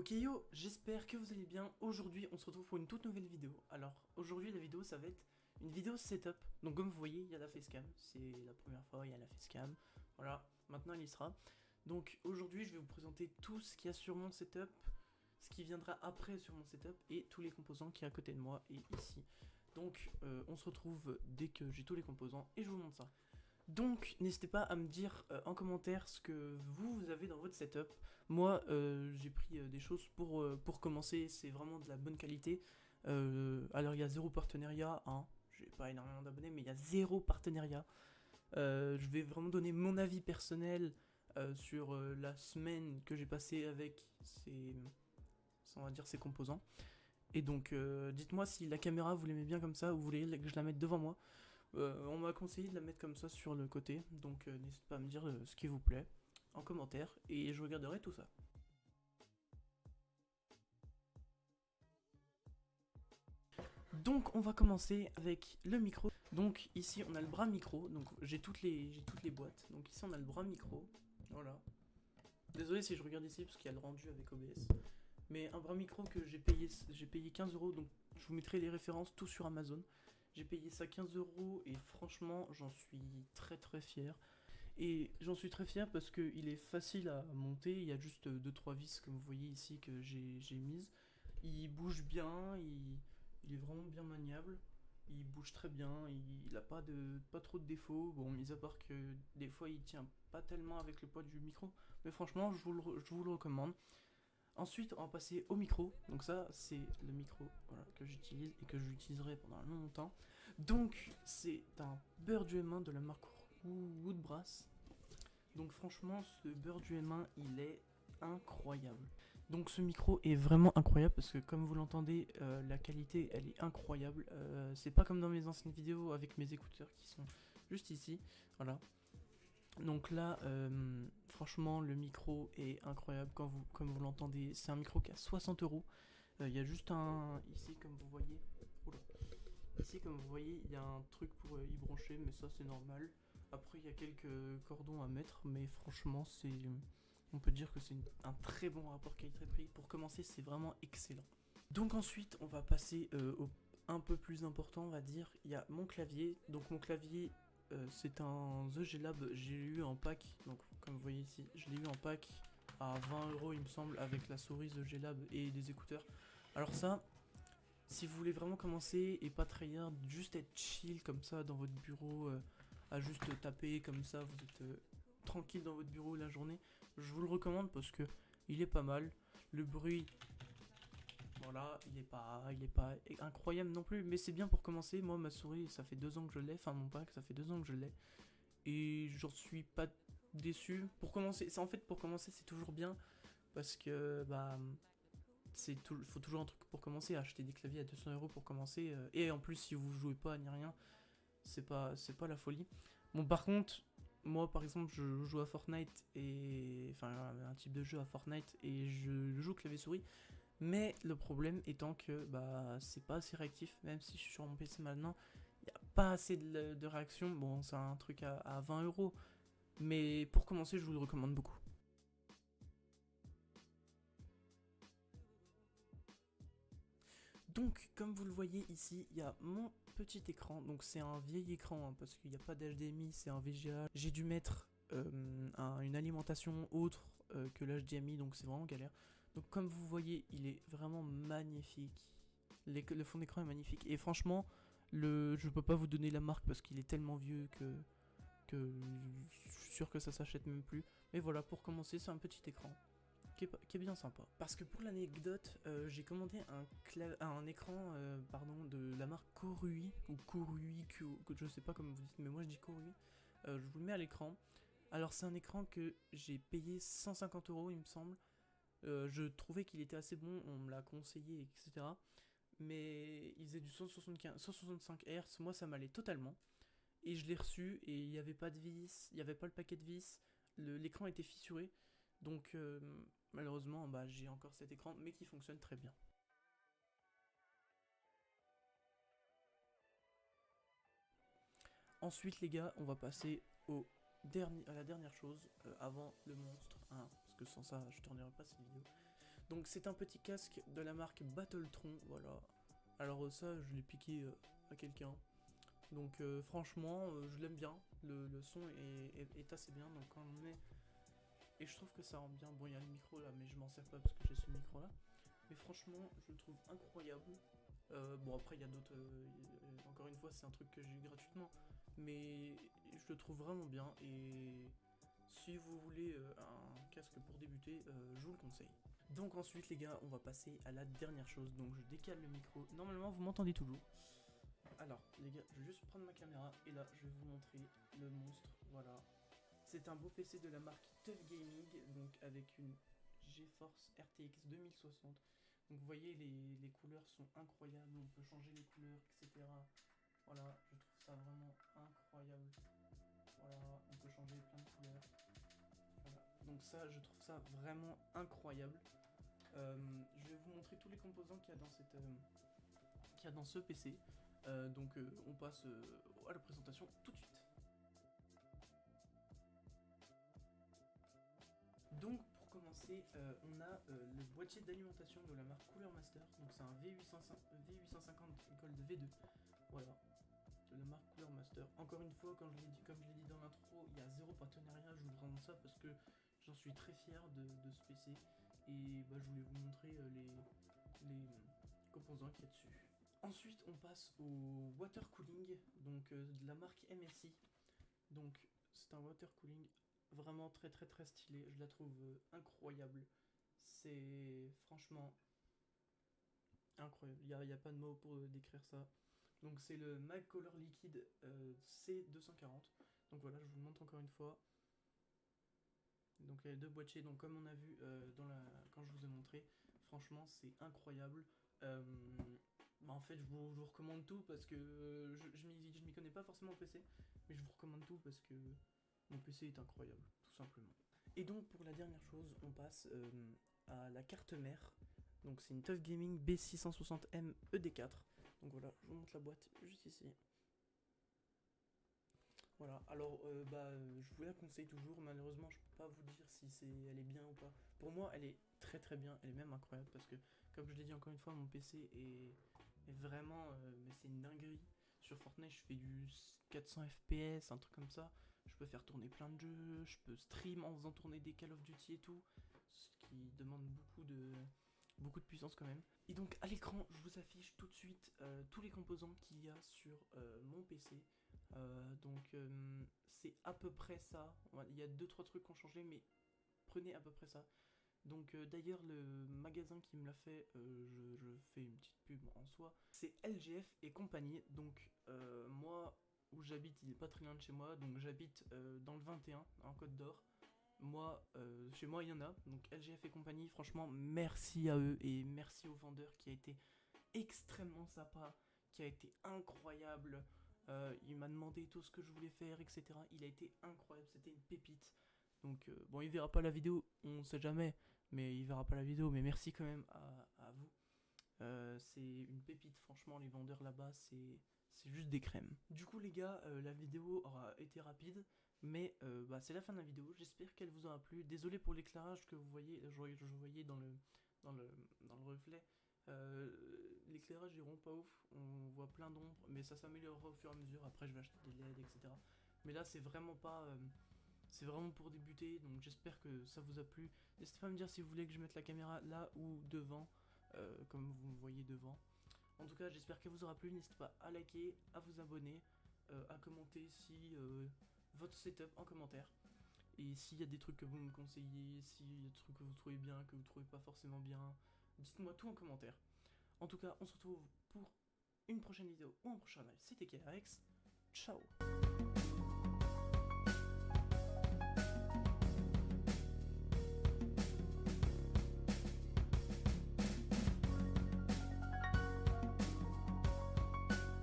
Ok yo, j'espère que vous allez bien. Aujourd'hui on se retrouve pour une toute nouvelle vidéo. Alors aujourd'hui la vidéo ça va être une vidéo setup. Donc comme vous voyez il y a la facecam, c'est la première fois il y a la facecam. Voilà, maintenant elle y sera. Donc aujourd'hui je vais vous présenter tout ce qu'il y a sur mon setup, ce qui viendra après sur mon setup et tous les composants qui est à côté de moi et ici. Donc on se retrouve dès que j'ai tous les composants et je vous montre ça. Donc n'hésitez pas à me dire en commentaire ce que vous avez dans votre setup. Moi j'ai pris des choses pour commencer, c'est vraiment de la bonne qualité. Alors il y a zéro partenariat, hein. J'ai pas énormément d'abonnés mais il y a zéro partenariat. Je vais vraiment donner mon avis personnel sur la semaine que j'ai passée avec on va dire ces composants. Et donc dites-moi si la caméra vous l'aimez bien comme ça ou vous voulez que je la mette devant moi. On m'a conseillé de la mettre comme ça sur le côté, donc n'hésitez pas à me dire ce qui vous plaît en commentaire et je regarderai tout ça. Donc on va commencer avec le micro. Donc ici on a le bras micro, donc j'ai toutes les boîtes. Donc ici on a le bras micro, voilà. Désolé si je regarde ici parce qu'il y a le rendu avec OBS. Mais un bras micro que j'ai payé 15 euros, donc je vous mettrai les références tout sur Amazon. J'ai payé ça 15 euros et franchement j'en suis très fier. Et j'en suis très fier parce qu'il est facile à monter, il y a juste 2-3 vis comme vous voyez ici que j'ai mises. Il bouge bien, il est vraiment bien maniable, il bouge très bien, il a pas trop de défauts, bon mis à part que des fois il tient pas tellement avec le poids du micro, mais franchement je vous le recommande. Ensuite on va passer au micro, donc ça c'est le micro voilà, que j'utilise et que j'utiliserai pendant longtemps. Donc c'est un Beurre du M1 de la marque Woodbrass. Donc franchement ce Beurre du M1 il est incroyable. Donc ce micro est vraiment incroyable parce que comme vous l'entendez la qualité elle est incroyable. C'est pas comme dans mes anciennes vidéos avec mes écouteurs qui sont juste ici. Voilà. Donc là, franchement, le micro est incroyable comme vous l'entendez. C'est un micro qui a 60 euros. Il y a juste un. Ici, comme vous voyez. Oula. Ici, comme vous voyez, il y a un truc pour y brancher, mais ça, c'est normal. Après, il y a quelques cordons à mettre, mais franchement, on peut dire que c'est un très bon rapport qualité-prix. Pour commencer, c'est vraiment excellent. Donc ensuite, on va passer au un peu plus important, on va dire. Il y a mon clavier. Donc mon clavier. C'est un The G-Lab, j'ai eu en pack, donc comme vous voyez ici, je l'ai eu en pack à 20 euros il me semble, avec la souris The G-Lab et des écouteurs. Alors ça, si vous voulez vraiment commencer et pas tryhard, juste être chill comme ça dans votre bureau, à juste taper comme ça, vous êtes tranquille dans votre bureau la journée, je vous le recommande parce que il est pas mal, le bruit... Voilà, il est pas incroyable non plus, mais c'est bien pour commencer. Moi, ma souris, ça fait 2 ans que je l'ai, enfin mon pack, ça fait 2 ans que je l'ai, et j'en suis pas déçu. Pour commencer, en fait, pour commencer, c'est toujours bien parce que bah, faut toujours un truc pour commencer. Acheter des claviers à 200 euros pour commencer, et en plus, si vous jouez pas ni rien, c'est pas la folie. Bon, par contre, moi, par exemple, je joue à Fortnite et enfin un type de jeu à Fortnite et je joue clavier souris. Mais le problème étant que bah c'est pas assez réactif, même si je suis sur mon PC maintenant, il n'y a pas assez de réaction. Bon, c'est un truc à 20 euros, mais pour commencer, je vous le recommande beaucoup. Donc, comme vous le voyez ici, il y a mon petit écran. Donc, c'est un vieil écran hein, parce qu'il n'y a pas d'HDMI, c'est un VGA. J'ai dû mettre une alimentation autre que l'HDMI, donc c'est vraiment galère. Donc, comme vous voyez, il est vraiment magnifique. Le fond d'écran est magnifique. Et franchement, je peux pas vous donner la marque parce qu'il est tellement vieux que je suis sûr que ça s'achète même plus. Mais voilà, pour commencer, c'est un petit écran qui est bien sympa. Parce que pour l'anecdote, j'ai commandé un écran pardon, de la marque Korui, ou Korui, que je sais pas comment vous dites, mais moi je dis Korui. Je vous le mets à l'écran. Alors c'est un écran que j'ai payé 150 euros il me semble. Je trouvais qu'il était assez bon, on me l'a conseillé, etc. Mais il faisait du 165 Hz, moi ça m'allait totalement. Et je l'ai reçu et il n'y avait pas de vis, il n'y avait pas le paquet de vis, l'écran était fissuré. Donc malheureusement bah, j'ai encore cet écran mais qui fonctionne très bien. Ensuite les gars, on va passer à la dernière chose avant le monstre, hein, parce que sans ça je tournerai pas cette vidéo. Donc c'est un petit casque de la marque Battletron, voilà. Alors ça, je l'ai piqué à quelqu'un. Donc franchement, je l'aime bien. Le son est assez bien, donc quand on le met... Et je trouve que ça rend bien. Bon, il y a le micro là, mais je m'en sers pas parce que j'ai ce micro là. Mais franchement, je le trouve incroyable. Bon, après, il y a d'autres. Encore une fois, c'est un truc que j'ai eu gratuitement. Mais je le trouve vraiment bien. Et si vous voulez un casque pour débuter, je vous le conseille. Donc, ensuite, les gars, on va passer à la dernière chose. Donc, je décale le micro. Normalement, vous m'entendez toujours. Alors, les gars, je vais juste prendre ma caméra. Et là, je vais vous montrer le monstre. Voilà. C'est un beau PC de la marque TUF Gaming, donc avec une GeForce RTX 2060. Donc vous voyez, les couleurs sont incroyables, on peut changer les couleurs, etc. Voilà, je trouve ça vraiment incroyable. Voilà, on peut changer plein de couleurs. Voilà, donc ça, je trouve ça vraiment incroyable. Je vais vous montrer tous les composants qu'il y a dans qu'il y a dans ce PC. Donc on passe à la présentation tout de suite. Donc pour commencer, on a le boîtier d'alimentation de la marque Cooler Master. Donc c'est un V850 Gold V2. Voilà, de la marque Cooler Master. Encore une fois, comme je l'ai dit dans l'intro, il y a zéro partenariat. Je vous présente ça parce que j'en suis très fier de ce PC. Et bah, je voulais vous montrer les composants qu'il y a dessus. Ensuite, on passe au water cooling, donc de la marque MSI. Donc c'est un water cooling vraiment très très très stylé, je la trouve incroyable. C'est franchement incroyable, il y a pas de mots pour décrire ça. Donc c'est le Mag Color Liquid C240. Donc voilà, je vous le montre encore une fois. Donc il y a deux boîtiers, donc comme on a vu quand je vous ai montré, franchement c'est incroyable. Bah en fait je vous recommande tout parce que je m'y connais pas forcément au PC, mais je vous recommande tout parce que mon PC est incroyable, tout simplement. Et donc pour la dernière chose, on passe à la carte mère. Donc c'est une TUF Gaming B660M ED4. Donc voilà, je vous montre la boîte juste ici. Voilà, alors je vous la conseille toujours. Malheureusement, je peux pas vous dire si elle est bien ou pas. Pour moi, elle est très très bien, elle est même incroyable parce que, comme je l'ai dit encore une fois, mon PC est vraiment, mais c'est une dinguerie. Sur Fortnite, je fais du 400 FPS, un truc comme ça. Je peux faire tourner plein de jeux, je peux stream en faisant tourner des Call of Duty et tout, ce qui demande beaucoup de puissance quand même. Et donc à l'écran, je vous affiche tout de suite tous les composants qu'il y a sur mon PC. C'est à peu près ça. Il y a 2-3 trucs qui ont changé, mais prenez à peu près ça. Donc d'ailleurs le magasin qui me l'a fait, je fais une petite pub en soi, c'est LGF et compagnie. Donc moi où j'habite, il est pas très loin de chez moi, donc j'habite dans le 21 en Côte d'Or. Moi, chez moi il y en a, donc LGF et compagnie, franchement merci à eux et merci au vendeur qui a été extrêmement sympa, qui a été incroyable. Il m'a demandé tout ce que je voulais faire, etc. Il a été incroyable, c'était une pépite. Donc bon, il verra pas la vidéo, on sait jamais, mais il verra pas la vidéo, mais merci quand même à vous. C'est une pépite, franchement, les vendeurs là-bas, c'est juste des crèmes. Du coup les gars, la vidéo aura été rapide, mais c'est la fin de la vidéo, j'espère qu'elle vous aura plu. Désolé pour l'éclairage que vous voyez, je voyais dans le reflet. L'éclairage est vraiment pas ouf, on voit plein d'ombres, mais ça s'améliorera au fur et à mesure. Après je vais acheter des LED, etc. Mais là c'est vraiment pas... c'est vraiment pour débuter, donc j'espère que ça vous a plu. N'hésitez pas à me dire si vous voulez que je mette la caméra là ou devant, comme vous me voyez devant. En tout cas, j'espère qu'elle vous aura plu. N'hésitez pas à liker, à vous abonner, à commenter si votre setup en commentaire. Et s'il y a des trucs que vous me conseillez, s'il y a des trucs que vous trouvez bien, que vous trouvez pas forcément bien, dites-moi tout en commentaire. En tout cas, on se retrouve pour une prochaine vidéo ou un prochain live. C'était KRX. Ciao.